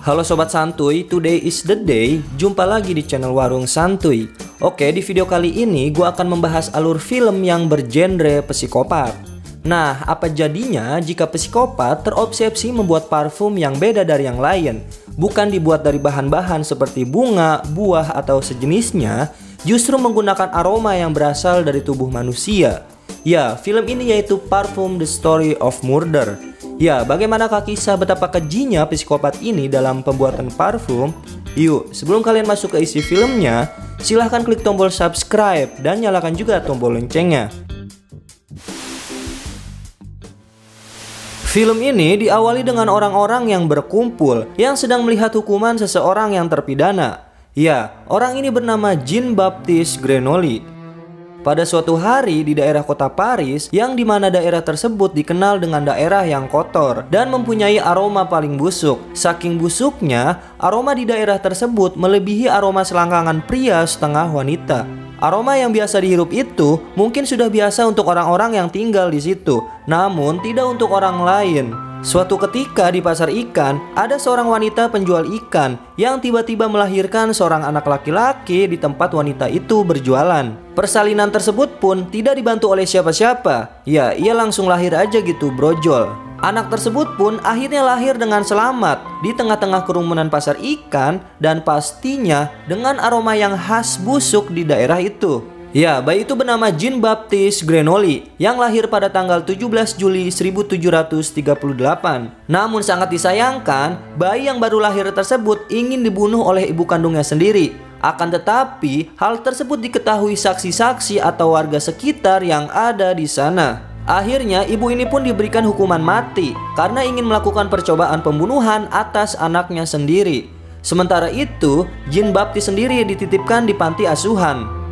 Halo Sobat Santuy, today is the day. Jumpa lagi di channel Warung Santuy. Oke, di video kali ini gue akan membahas alur film yang bergenre psikopat. Nah, apa jadinya jika psikopat terobsesi membuat parfum yang beda dari yang lain? Bukan dibuat dari bahan-bahan seperti bunga, buah, atau sejenisnya, justru menggunakan aroma yang berasal dari tubuh manusia. Ya, film ini yaitu Parfum The Story of Murder. Ya, bagaimanakah kisah betapa kejinya psikopat ini dalam pembuatan parfum? Yuk, sebelum kalian masuk ke isi filmnya, silahkan klik tombol subscribe dan nyalakan juga tombol loncengnya. Film ini diawali dengan orang-orang yang berkumpul yang sedang melihat hukuman seseorang yang terpidana. Ya, orang ini bernama Jean-Baptiste Grenouille. Pada suatu hari di daerah kota Paris, yang dimana daerah tersebut dikenal dengan daerah yang kotor dan mempunyai aroma paling busuk. Saking busuknya, aroma di daerah tersebut melebihi aroma selangkangan pria setengah wanita. Aroma yang biasa dihirup itu mungkin sudah biasa untuk orang-orang yang tinggal di situ, namun tidak untuk orang lain. Suatu ketika di pasar ikan, ada seorang wanita penjual ikan yang tiba-tiba melahirkan seorang anak laki-laki di tempat wanita itu berjualan. Persalinan tersebut pun tidak dibantu oleh siapa-siapa. Ya, ia langsung lahir aja gitu, brojol. Anak tersebut pun akhirnya lahir dengan selamat di tengah-tengah kerumunan pasar ikan dan pastinya dengan aroma yang khas busuk di daerah itu. Ya, bayi itu bernama Jean-Baptiste Grenouille yang lahir pada tanggal 17 Juli 1738. Namun sangat disayangkan, bayi yang baru lahir tersebut ingin dibunuh oleh ibu kandungnya sendiri. Akan tetapi, hal tersebut diketahui saksi-saksi atau warga sekitar yang ada di sana. Akhirnya, ibu ini pun diberikan hukuman mati karena ingin melakukan percobaan pembunuhan atas anaknya sendiri. Sementara itu, Jean-Baptiste sendiri dititipkan di panti asuhan.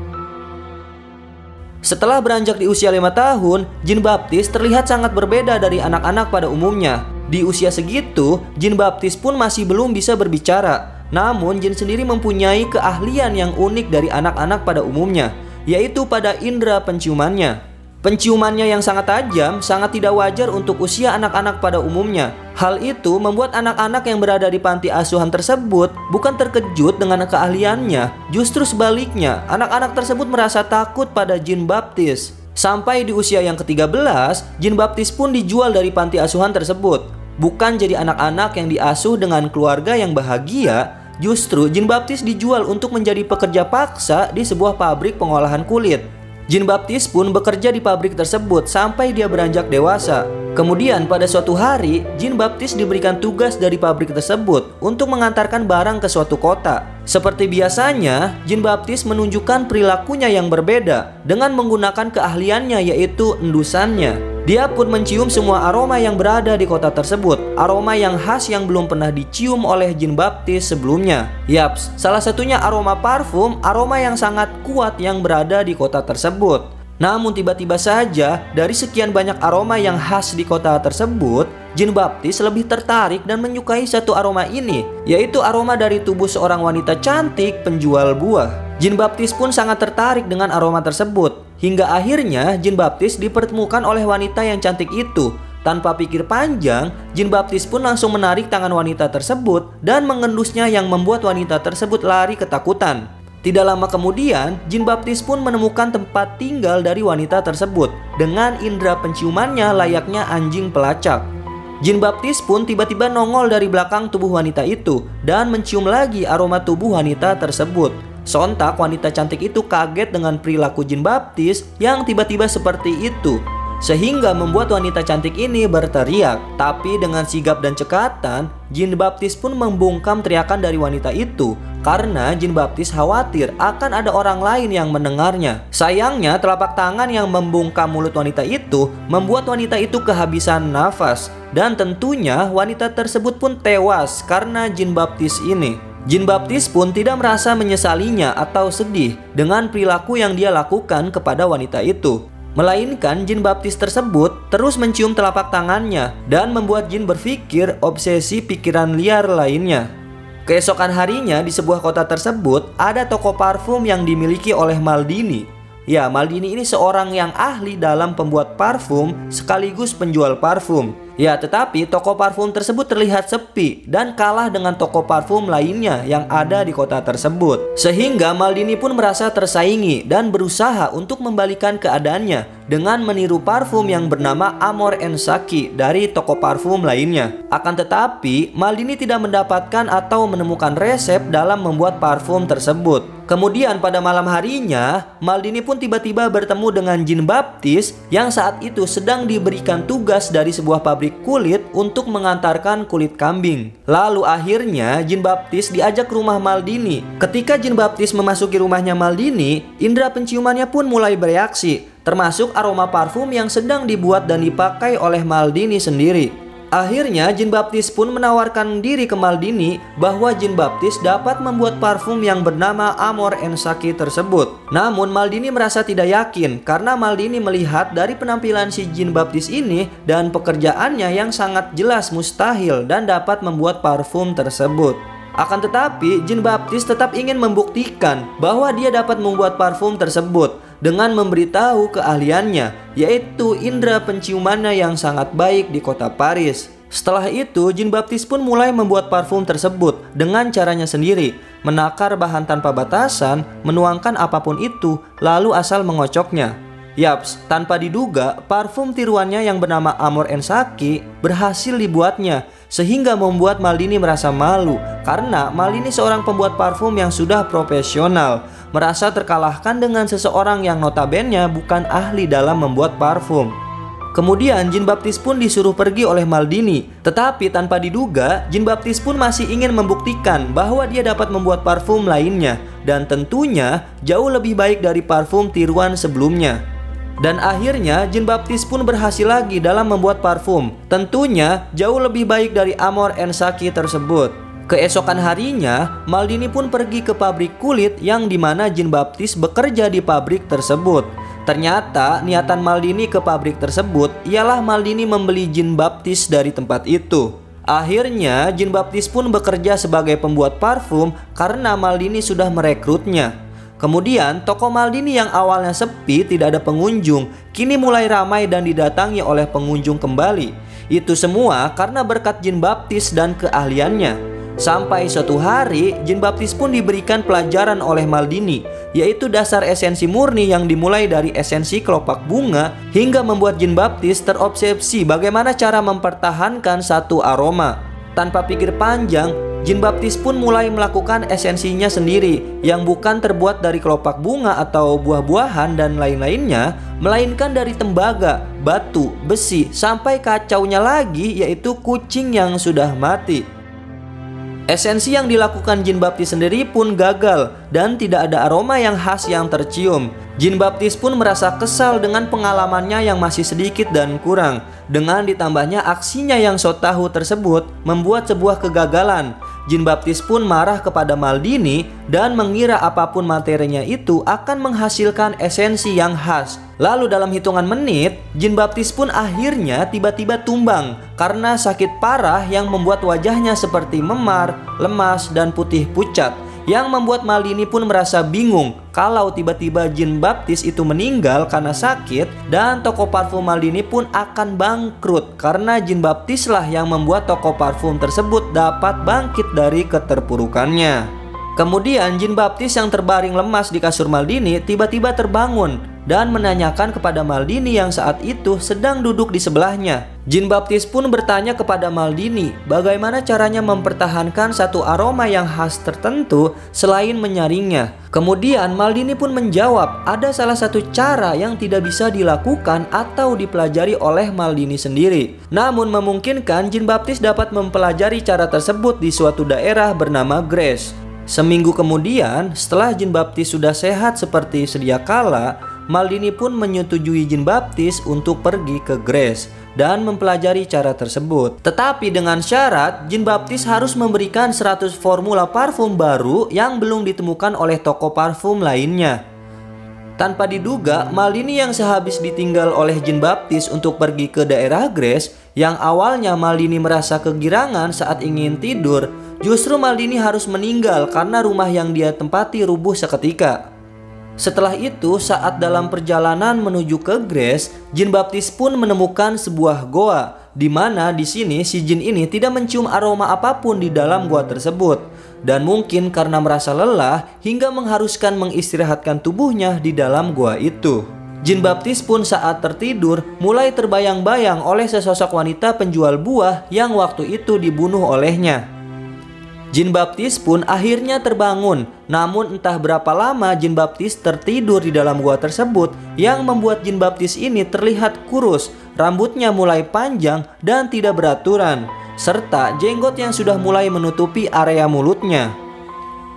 Setelah beranjak di usia 5 tahun, Jean-Baptiste terlihat sangat berbeda dari anak-anak pada umumnya. Di usia segitu, Jean-Baptiste pun masih belum bisa berbicara. Namun, Jean sendiri mempunyai keahlian yang unik dari anak-anak pada umumnya, yaitu pada indera penciumannya. Penciumannya yang sangat tajam sangat tidak wajar untuk usia anak-anak pada umumnya. Hal itu membuat anak-anak yang berada di panti asuhan tersebut bukan terkejut dengan keahliannya. Justru sebaliknya, anak-anak tersebut merasa takut pada Jean-Baptiste. Sampai di usia yang ke-13, Jean-Baptiste pun dijual dari panti asuhan tersebut. Bukan jadi anak-anak yang diasuh dengan keluarga yang bahagia, justru Jean-Baptiste dijual untuk menjadi pekerja paksa di sebuah pabrik pengolahan kulit. Jean-Baptiste pun bekerja di pabrik tersebut sampai dia beranjak dewasa. Kemudian pada suatu hari, Jean-Baptiste diberikan tugas dari pabrik tersebut untuk mengantarkan barang ke suatu kota. Seperti biasanya, Jean-Baptiste menunjukkan perilakunya yang berbeda dengan menggunakan keahliannya yaitu endusannya. Dia pun mencium semua aroma yang berada di kota tersebut. Aroma yang khas yang belum pernah dicium oleh Jean-Baptiste sebelumnya. Yaps, salah satunya aroma parfum, aroma yang sangat kuat yang berada di kota tersebut. Namun tiba-tiba saja, dari sekian banyak aroma yang khas di kota tersebut, Jean-Baptiste lebih tertarik dan menyukai satu aroma ini, yaitu aroma dari tubuh seorang wanita cantik penjual buah. Jean-Baptiste pun sangat tertarik dengan aroma tersebut. Hingga akhirnya Jean-Baptiste dipertemukan oleh wanita yang cantik itu. Tanpa pikir panjang, Jean-Baptiste pun langsung menarik tangan wanita tersebut dan mengendusnya yang membuat wanita tersebut lari ketakutan. Tidak lama kemudian, Jean-Baptiste pun menemukan tempat tinggal dari wanita tersebut dengan indera penciumannya layaknya anjing pelacak. Jean-Baptiste pun tiba-tiba nongol dari belakang tubuh wanita itu dan mencium lagi aroma tubuh wanita tersebut. Sontak wanita cantik itu kaget dengan perilaku Jean-Baptiste yang tiba-tiba seperti itu, sehingga membuat wanita cantik ini berteriak. Tapi dengan sigap dan cekatan, Jean-Baptiste pun membungkam teriakan dari wanita itu karena Jean-Baptiste khawatir akan ada orang lain yang mendengarnya. Sayangnya telapak tangan yang membungkam mulut wanita itu membuat wanita itu kehabisan nafas. Dan tentunya wanita tersebut pun tewas karena Jean-Baptiste ini. Jean-Baptiste pun tidak merasa menyesalinya atau sedih dengan perilaku yang dia lakukan kepada wanita itu. Melainkan Jean-Baptiste tersebut terus mencium telapak tangannya dan membuat Jean berpikir obsesi pikiran liar lainnya. Keesokan harinya di sebuah kota tersebut ada toko parfum yang dimiliki oleh Maldini. Ya, Maldini ini seorang yang ahli dalam pembuat parfum sekaligus penjual parfum. Ya, tetapi toko parfum tersebut terlihat sepi dan kalah dengan toko parfum lainnya yang ada di kota tersebut. Sehingga Maldini pun merasa tersaingi dan berusaha untuk membalikan keadaannya dengan meniru parfum yang bernama Amor and Saki dari toko parfum lainnya. Akan tetapi, Maldini tidak mendapatkan atau menemukan resep dalam membuat parfum tersebut. Kemudian pada malam harinya, Maldini pun tiba-tiba bertemu dengan Jean Baptiste yang saat itu sedang diberikan tugas dari sebuah pabrik kulit untuk mengantarkan kulit kambing. Lalu akhirnya Jean Baptiste diajak ke rumah Maldini. Ketika Jean Baptiste memasuki rumahnya Maldini, indera penciumannya pun mulai bereaksi, termasuk aroma parfum yang sedang dibuat dan dipakai oleh Maldini sendiri. Akhirnya Jean Baptiste pun menawarkan diri ke Maldini bahwa Jean Baptiste dapat membuat parfum yang bernama Amor and Saki tersebut. Namun Maldini merasa tidak yakin karena Maldini melihat dari penampilan si Jean Baptiste ini dan pekerjaannya yang sangat jelas mustahil dan dapat membuat parfum tersebut. Akan tetapi Jean Baptiste tetap ingin membuktikan bahwa dia dapat membuat parfum tersebut dengan memberitahu keahliannya, yaitu indera penciumannya yang sangat baik di kota Paris. Setelah itu, Jean Baptiste pun mulai membuat parfum tersebut dengan caranya sendiri, menakar bahan tanpa batasan, menuangkan apapun itu, lalu asal mengocoknya. Yaps, tanpa diduga, parfum tiruannya yang bernama Amor and Saki berhasil dibuatnya, sehingga membuat Maldini merasa malu karena Maldini seorang pembuat parfum yang sudah profesional, merasa terkalahkan dengan seseorang yang notabene bukan ahli dalam membuat parfum. Kemudian Jean Baptiste pun disuruh pergi oleh Maldini, tetapi tanpa diduga Jean Baptiste pun masih ingin membuktikan bahwa dia dapat membuat parfum lainnya dan tentunya jauh lebih baik dari parfum tiruan sebelumnya. Dan akhirnya Jean Baptiste pun berhasil lagi dalam membuat parfum, tentunya jauh lebih baik dari Amor and Saki tersebut. Keesokan harinya, Maldini pun pergi ke pabrik kulit yang dimana Jean Baptiste bekerja di pabrik tersebut. Ternyata niatan Maldini ke pabrik tersebut ialah Maldini membeli Jean Baptiste dari tempat itu. Akhirnya Jean Baptiste pun bekerja sebagai pembuat parfum karena Maldini sudah merekrutnya. Kemudian toko Maldini yang awalnya sepi, tidak ada pengunjung, kini mulai ramai dan didatangi oleh pengunjung kembali. Itu semua karena berkat Jean Baptiste dan keahliannya. Sampai suatu hari Jean Baptiste pun diberikan pelajaran oleh Maldini, yaitu dasar esensi murni yang dimulai dari esensi kelopak bunga hingga membuat Jean Baptiste terobsesi bagaimana cara mempertahankan satu aroma. Tanpa pikir panjang, Jean Baptiste pun mulai melakukan esensinya sendiri yang bukan terbuat dari kelopak bunga atau buah-buahan dan lain-lainnya, melainkan dari tembaga, batu, besi, sampai kacaunya lagi yaitu kucing yang sudah mati. Esensi yang dilakukan Jean Baptiste sendiri pun gagal dan tidak ada aroma yang khas yang tercium. Jean Baptiste pun merasa kesal dengan pengalamannya yang masih sedikit dan kurang. Dengan ditambahnya aksinya yang so tahu tersebut membuat sebuah kegagalan. Jean Baptiste pun marah kepada Maldini dan mengira apapun materinya itu akan menghasilkan esensi yang khas. Lalu dalam hitungan menit, Jean Baptiste pun akhirnya tiba-tiba tumbang karena sakit parah yang membuat wajahnya seperti memar, lemas, dan putih pucat, yang membuat Maldini pun merasa bingung kalau tiba-tiba Jean Baptiste itu meninggal karena sakit, dan toko parfum Maldini pun akan bangkrut karena Jean Baptiste lah yang membuat toko parfum tersebut dapat bangkit dari keterpurukannya. Kemudian Jean Baptiste yang terbaring lemas di kasur Maldini tiba-tiba terbangun dan menanyakan kepada Maldini yang saat itu sedang duduk di sebelahnya. Jean Baptiste pun bertanya kepada Maldini bagaimana caranya mempertahankan satu aroma yang khas tertentu selain menyaringnya. Kemudian Maldini pun menjawab ada salah satu cara yang tidak bisa dilakukan atau dipelajari oleh Maldini sendiri, namun memungkinkan Jean Baptiste dapat mempelajari cara tersebut di suatu daerah bernama Grasse. Seminggu kemudian, setelah Jean Baptiste sudah sehat seperti sedia kala, Maldini pun menyetujui Jean Baptiste untuk pergi ke Grasse dan mempelajari cara tersebut. Tetapi dengan syarat, Jean Baptiste harus memberikan 100 formula parfum baru yang belum ditemukan oleh toko parfum lainnya. Tanpa diduga, Maldini yang sehabis ditinggal oleh Jean Baptiste untuk pergi ke daerah Grasse, yang awalnya Maldini merasa kegirangan saat ingin tidur, justru Maldini harus meninggal karena rumah yang dia tempati rubuh seketika. Setelah itu, saat dalam perjalanan menuju ke Grasse, Jean Baptiste pun menemukan sebuah goa di mana di sini si jin ini tidak mencium aroma apapun di dalam gua tersebut. Dan mungkin karena merasa lelah hingga mengharuskan mengistirahatkan tubuhnya di dalam gua itu. Jin baptis pun saat tertidur mulai terbayang-bayang oleh sesosok wanita penjual buah yang waktu itu dibunuh olehnya. Jin baptis pun akhirnya terbangun, namun entah berapa lama jin baptis tertidur di dalam gua tersebut yang membuat jin baptis ini terlihat kurus, rambutnya mulai panjang dan tidak beraturan, serta jenggot yang sudah mulai menutupi area mulutnya.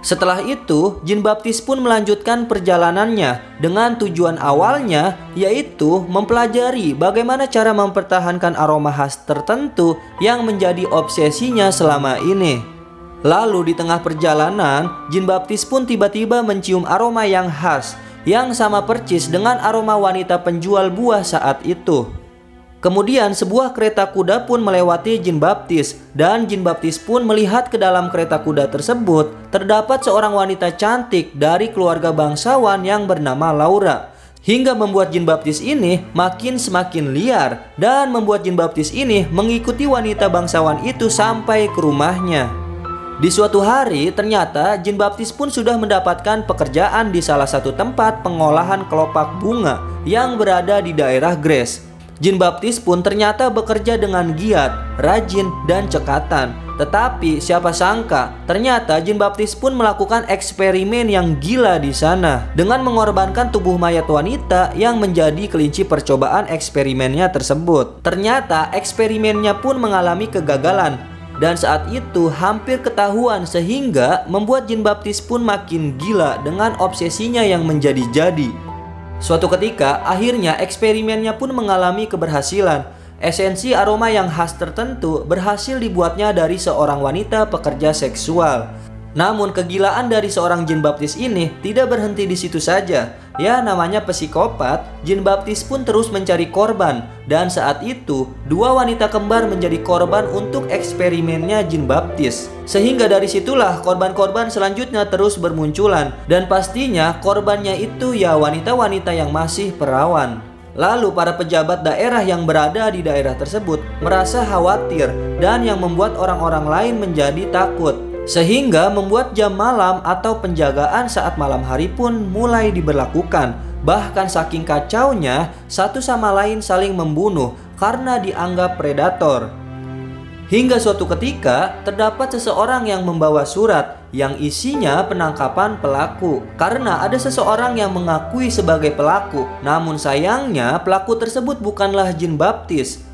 Setelah itu, jin baptis pun melanjutkan perjalanannya dengan tujuan awalnya, yaitu mempelajari bagaimana cara mempertahankan aroma khas tertentu yang menjadi obsesinya selama ini. Lalu di tengah perjalanan, jin baptis pun tiba-tiba mencium aroma yang khas, yang sama percis dengan aroma wanita penjual buah saat itu. Kemudian sebuah kereta kuda pun melewati jin baptis, dan jin baptis pun melihat ke dalam kereta kuda tersebut terdapat seorang wanita cantik dari keluarga bangsawan yang bernama Laura, hingga membuat jin baptis ini semakin liar dan membuat jin baptis ini mengikuti wanita bangsawan itu sampai ke rumahnya. Di suatu hari ternyata jin baptis pun sudah mendapatkan pekerjaan di salah satu tempat pengolahan kelopak bunga yang berada di daerah Grace. Jin baptis pun ternyata bekerja dengan giat, rajin, dan cekatan. Tetapi siapa sangka ternyata jin baptis pun melakukan eksperimen yang gila di sana dengan mengorbankan tubuh mayat wanita yang menjadi kelinci percobaan eksperimennya tersebut. Ternyata eksperimennya pun mengalami kegagalan. Dan saat itu hampir ketahuan sehingga membuat jin baptis pun makin gila dengan obsesinya yang menjadi-jadi. Suatu ketika akhirnya eksperimennya pun mengalami keberhasilan. Esensi aroma yang khas tertentu berhasil dibuatnya dari seorang wanita pekerja seksual. Namun kegilaan dari seorang jin baptis ini tidak berhenti di situ saja. Ya, namanya psikopat, jin baptis pun terus mencari korban. Dan saat itu, dua wanita kembar menjadi korban untuk eksperimennya jin baptis. Sehingga dari situlah korban-korban selanjutnya terus bermunculan. Dan pastinya korbannya itu ya wanita-wanita yang masih perawan. Lalu para pejabat daerah yang berada di daerah tersebut merasa khawatir dan yang membuat orang-orang lain menjadi takut. Sehingga membuat jam malam atau penjagaan saat malam hari pun mulai diberlakukan. Bahkan saking kacaunya, satu sama lain saling membunuh karena dianggap predator. Hingga suatu ketika, terdapat seseorang yang membawa surat yang isinya penangkapan pelaku. Karena ada seseorang yang mengakui sebagai pelaku, namun sayangnya pelaku tersebut bukanlah jin baptis.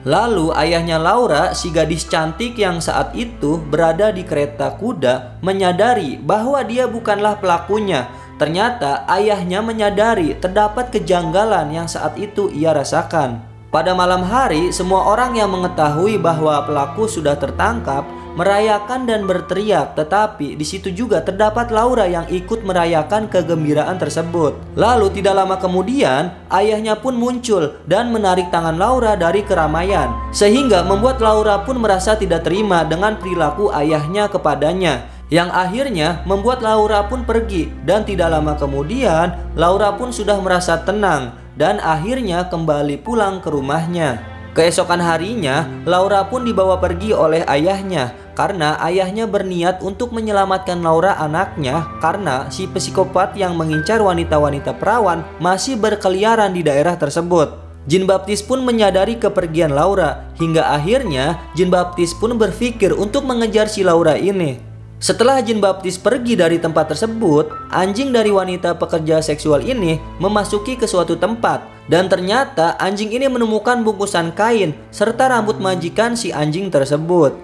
Lalu ayahnya Laura, si gadis cantik yang saat itu berada di kereta kuda, menyadari bahwa dia bukanlah pelakunya. Ternyata ayahnya menyadari terdapat kejanggalan yang saat itu ia rasakan. Pada malam hari, semua orang yang mengetahui bahwa pelaku sudah tertangkap merayakan dan berteriak, tetapi di situ juga terdapat Laura yang ikut merayakan kegembiraan tersebut. Lalu tidak lama kemudian, ayahnya pun muncul dan menarik tangan Laura dari keramaian, sehingga membuat Laura pun merasa tidak terima dengan perilaku ayahnya kepadanya, yang akhirnya membuat Laura pun pergi. Dan tidak lama kemudian, Laura pun sudah merasa tenang dan akhirnya kembali pulang ke rumahnya. Keesokan harinya, Laura pun dibawa pergi oleh ayahnya karena ayahnya berniat untuk menyelamatkan Laura anaknya karena si psikopat yang mengincar wanita-wanita perawan masih berkeliaran di daerah tersebut. Jin baptis pun menyadari kepergian Laura hingga akhirnya jin baptis pun berpikir untuk mengejar si Laura ini. Setelah jin baptis pergi dari tempat tersebut, anjing dari wanita pekerja seksual ini memasuki ke suatu tempat. Dan ternyata anjing ini menemukan bungkusan kain serta rambut majikan si anjing tersebut.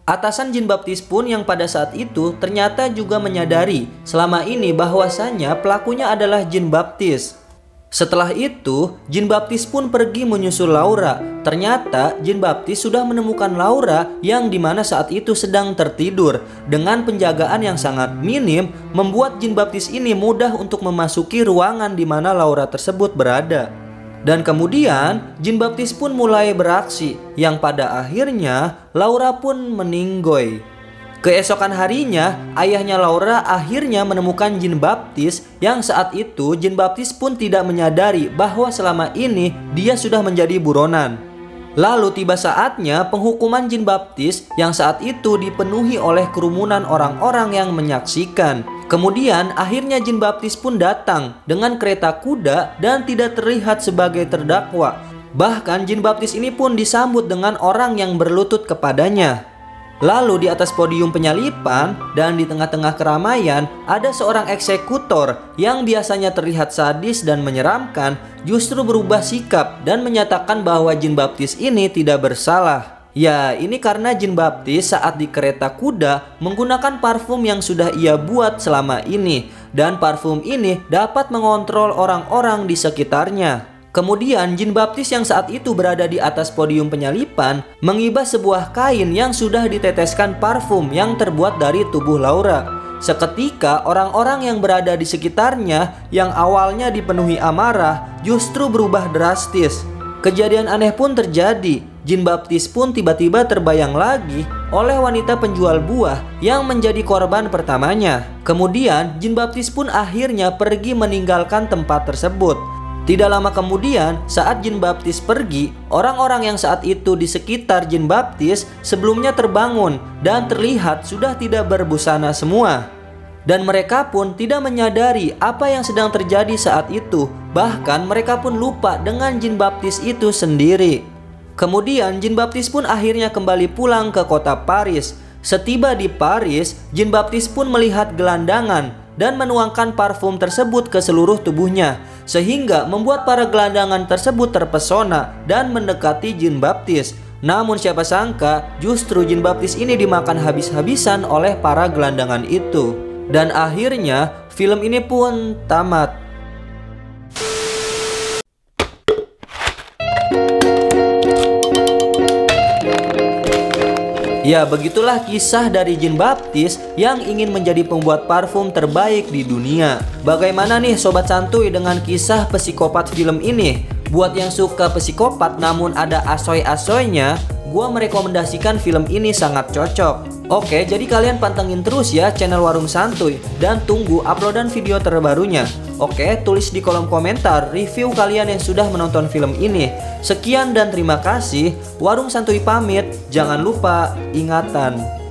Atasan jin baptis pun yang pada saat itu ternyata juga menyadari selama ini bahwasannya pelakunya adalah jin baptis. Setelah itu, jin baptis pun pergi menyusul Laura. Ternyata jin baptis sudah menemukan Laura yang dimana saat itu sedang tertidur. Dengan penjagaan yang sangat minim, membuat jin baptis ini mudah untuk memasuki ruangan di mana Laura tersebut berada. Dan kemudian jin baptis pun mulai beraksi, yang pada akhirnya Laura pun meninggoy. Keesokan harinya, ayahnya Laura akhirnya menemukan Jean Baptiste yang saat itu Jean Baptiste pun tidak menyadari bahwa selama ini dia sudah menjadi buronan. Lalu tiba saatnya penghukuman Jean Baptiste yang saat itu dipenuhi oleh kerumunan orang-orang yang menyaksikan. Kemudian akhirnya Jean Baptiste pun datang dengan kereta kuda dan tidak terlihat sebagai terdakwa. Bahkan Jean Baptiste ini pun disambut dengan orang yang berlutut kepadanya. Lalu di atas podium penyalipan dan di tengah-tengah keramaian ada seorang eksekutor yang biasanya terlihat sadis dan menyeramkan justru berubah sikap dan menyatakan bahwa Jean Baptiste ini tidak bersalah. Ya, ini karena Jean Baptiste saat di kereta kuda menggunakan parfum yang sudah ia buat selama ini, dan parfum ini dapat mengontrol orang-orang di sekitarnya. Kemudian Jean Baptiste yang saat itu berada di atas podium penyalipan mengibas sebuah kain yang sudah diteteskan parfum yang terbuat dari tubuh Laura. Seketika orang-orang yang berada di sekitarnya yang awalnya dipenuhi amarah justru berubah drastis. Kejadian aneh pun terjadi. Jean Baptiste pun tiba-tiba terbayang lagi oleh wanita penjual buah yang menjadi korban pertamanya. Kemudian Jean Baptiste pun akhirnya pergi meninggalkan tempat tersebut. Tidak lama kemudian, saat Jean Baptiste pergi, orang-orang yang saat itu di sekitar Jean Baptiste sebelumnya terbangun dan terlihat sudah tidak berbusana semua. Dan mereka pun tidak menyadari apa yang sedang terjadi saat itu. Bahkan mereka pun lupa dengan Jean Baptiste itu sendiri. Kemudian Jean Baptiste pun akhirnya kembali pulang ke kota Paris. Setiba di Paris, Jean Baptiste pun melihat gelandangan dan menuangkan parfum tersebut ke seluruh tubuhnya, sehingga membuat para gelandangan tersebut terpesona dan mendekati Jean Baptiste. Namun siapa sangka justru Jean Baptiste ini dimakan habis-habisan oleh para gelandangan itu. Dan akhirnya film ini pun tamat. Ya, begitulah kisah dari Jean Baptiste yang ingin menjadi pembuat parfum terbaik di dunia. Bagaimana nih Sobat Santuy dengan kisah psikopat film ini? Buat yang suka psikopat namun ada asoy-asoynya, gua merekomendasikan film ini sangat cocok. Oke, jadi kalian pantengin terus ya channel Warung Santuy dan tunggu uploadan video terbarunya. Oke, tulis di kolom komentar review kalian yang sudah menonton film ini. Sekian dan terima kasih. Warung Santuy pamit. Jangan lupa ingatan.